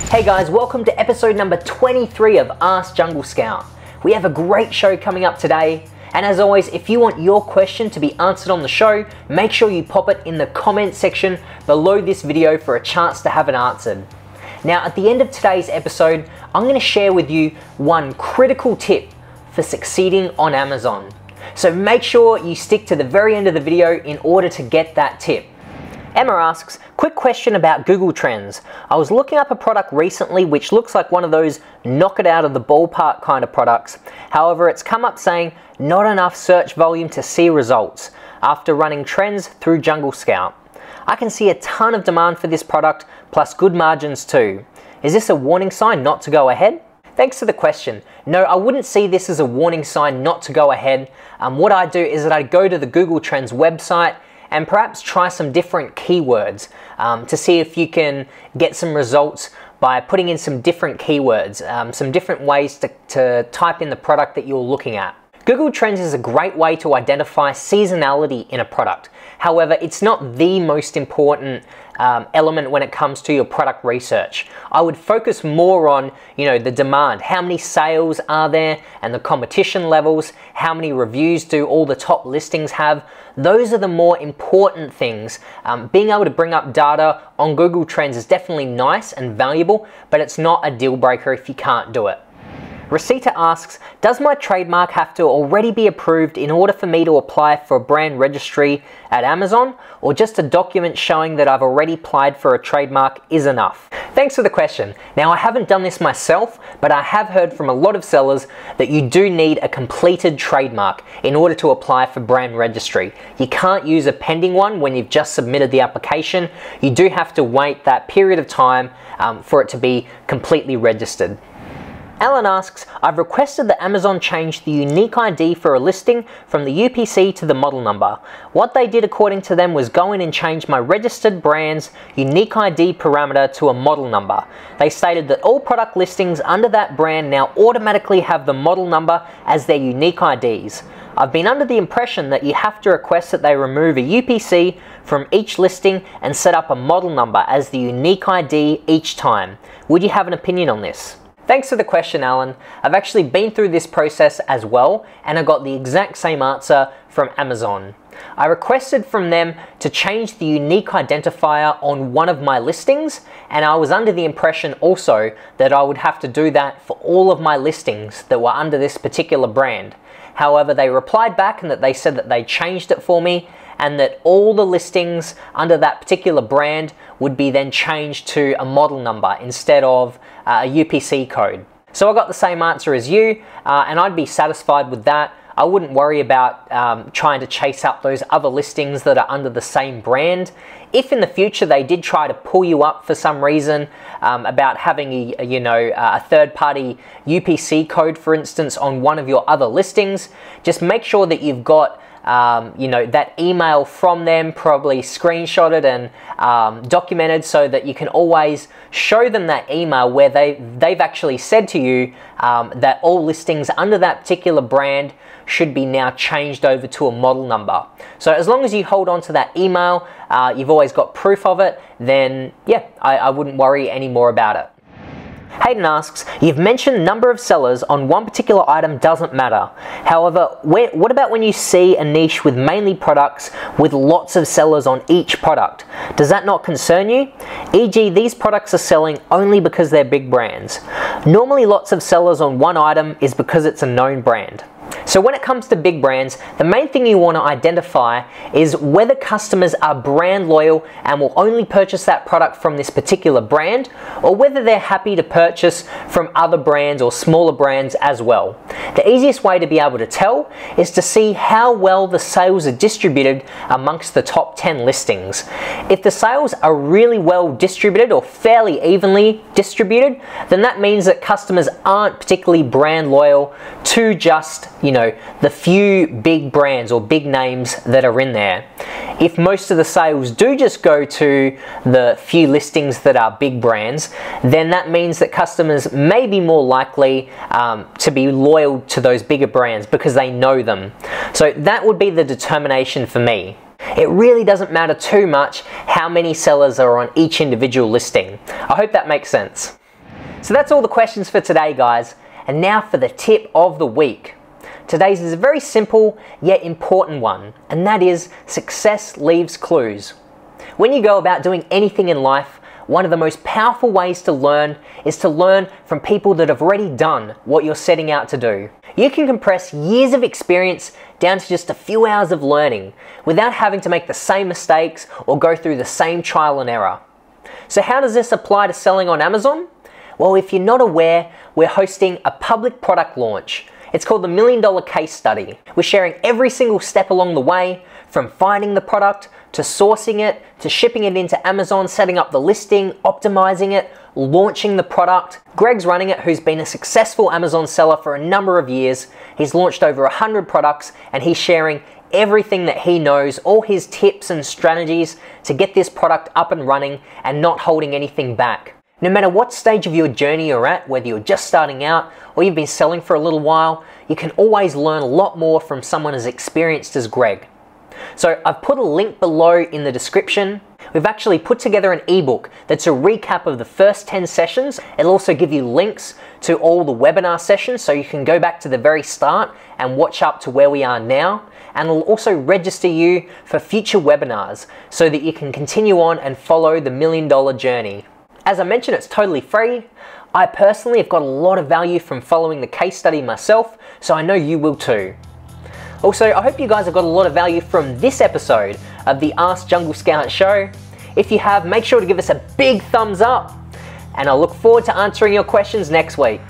Hey guys, welcome to episode number 23 of Ask Jungle Scout. We have a great show coming up today, and as always, if you want your question to be answered on the show, make sure you pop it in the comment section below this video for a chance to have it answered. Now, at the end of today's episode, I'm going to share with you one critical tip for succeeding on Amazon. So make sure you stick to the very end of the video in order to get that tip. Emma asks, quick question about Google Trends. I was looking up a product recently which looks like one of those knock it out of the ballpark kind of products. However, it's come up saying not enough search volume to see results after running trends through Jungle Scout. I can see a ton of demand for this product plus good margins too. Is this a warning sign not to go ahead? Thanks for the question. No, I wouldn't see this as a warning sign not to go ahead. What I do is that I go to the Google Trends website and perhaps try some different keywords to see if you can get some results by putting in some different keywords, some different ways to type in the product that you're looking at. Google Trends is a great way to identify seasonality in a product. However, it's not the most important element when it comes to your product research. I would focus more on, the demand. How many sales are there and the competition levels? How many reviews do all the top listings have? Those are the more important things. Being able to bring up data on Google Trends is definitely nice and valuable, but it's not a deal breaker if you can't do it. Rosita asks, does my trademark have to already be approved in order for me to apply for a brand registry at Amazon, or just a document showing that I've already applied for a trademark is enough? Thanks for the question. Now, I haven't done this myself, but I have heard from a lot of sellers that you do need a completed trademark in order to apply for brand registry. You can't use a pending one when you've just submitted the application. You do have to wait that period of time for it to be completely registered. Alan asks, I've requested that Amazon change the unique ID for a listing from the UPC to the model number. What they did according to them was go in and change my registered brand's unique ID parameter to a model number. They stated that all product listings under that brand now automatically have the model number as their unique IDs. I've been under the impression that you have to request that they remove a UPC from each listing and set up a model number as the unique ID each time. Would you have an opinion on this? Thanks for the question, Alan. I've actually been through this process as well, and I got the exact same answer from Amazon. I requested from them to change the unique identifier on one of my listings, and I was under the impression also that I would have to do that for all of my listings that were under this particular brand. However, they replied back and that they said that they changed it for me, and that all the listings under that particular brand would be then changed to a model number instead of a UPC code. So I got the same answer as you, and I'd be satisfied with that. I wouldn't worry about trying to chase up those other listings that are under the same brand. If in the future they did try to pull you up for some reason about having a third-party UPC code, for instance, on one of your other listings, just make sure that you've got that email from them, probably screenshotted and documented so that you can always show them that email where they've actually said to you that all listings under that particular brand should be now changed over to a model number. So as long as you hold on to that email, you've always got proof of it, then yeah, I wouldn't worry any more about it. Hayden asks, you've mentioned number of sellers on one particular item doesn't matter. However, what about when you see a niche with mainly products with lots of sellers on each product? Does that not concern you? E.g., these products are selling only because they're big brands. Normally lots of sellers on one item is because it's a known brand. So when it comes to big brands, the main thing you want to identify is whether customers are brand loyal and will only purchase that product from this particular brand, or whether they're happy to purchase from other brands or smaller brands as well. The easiest way to be able to tell is to see how well the sales are distributed amongst the top 10 listings. If the sales are really well distributed or fairly evenly distributed, then that means that customers aren't particularly brand loyal to just, the few big brands or big names that are in there. If most of the sales do just go to the few listings that are big brands, then that means that customers may be more likely to be loyal to those bigger brands because they know them. So that would be the determination for me. It really doesn't matter too much how many sellers are on each individual listing. I hope that makes sense. So that's all the questions for today, guys. And now for the tip of the week. Today's is a very simple yet important one, and that is success leaves clues. When you go about doing anything in life, one of the most powerful ways to learn is to learn from people that have already done what you're setting out to do. You can compress years of experience down to just a few hours of learning without having to make the same mistakes or go through the same trial and error. So how does this apply to selling on Amazon? Well, if you're not aware, we're hosting a public product launch. It's called the $1 Million Case Study. We're sharing every single step along the way, from finding the product, to sourcing it, to shipping it into Amazon, setting up the listing, optimizing it, launching the product. Greg's running it, who's been a successful Amazon seller for a number of years. He's launched over 100 products, and he's sharing everything that he knows, all his tips and strategies to get this product up and running and not holding anything back. No matter what stage of your journey you're at, whether you're just starting out or you've been selling for a little while, you can always learn a lot more from someone as experienced as Greg. So I've put a link below in the description. We've actually put together an ebook that's a recap of the first 10 sessions. It'll also give you links to all the webinar sessions, so you can go back to the very start and watch up to where we are now. And it'll also register you for future webinars so that you can continue on and follow the $1 million journey. As I mentioned, it's totally free. I personally have got a lot of value from following the case study myself, so I know you will too. Also, I hope you guys have got a lot of value from this episode of the Ask Jungle Scout show. If you have, make sure to give us a big thumbs up, and I look forward to answering your questions next week.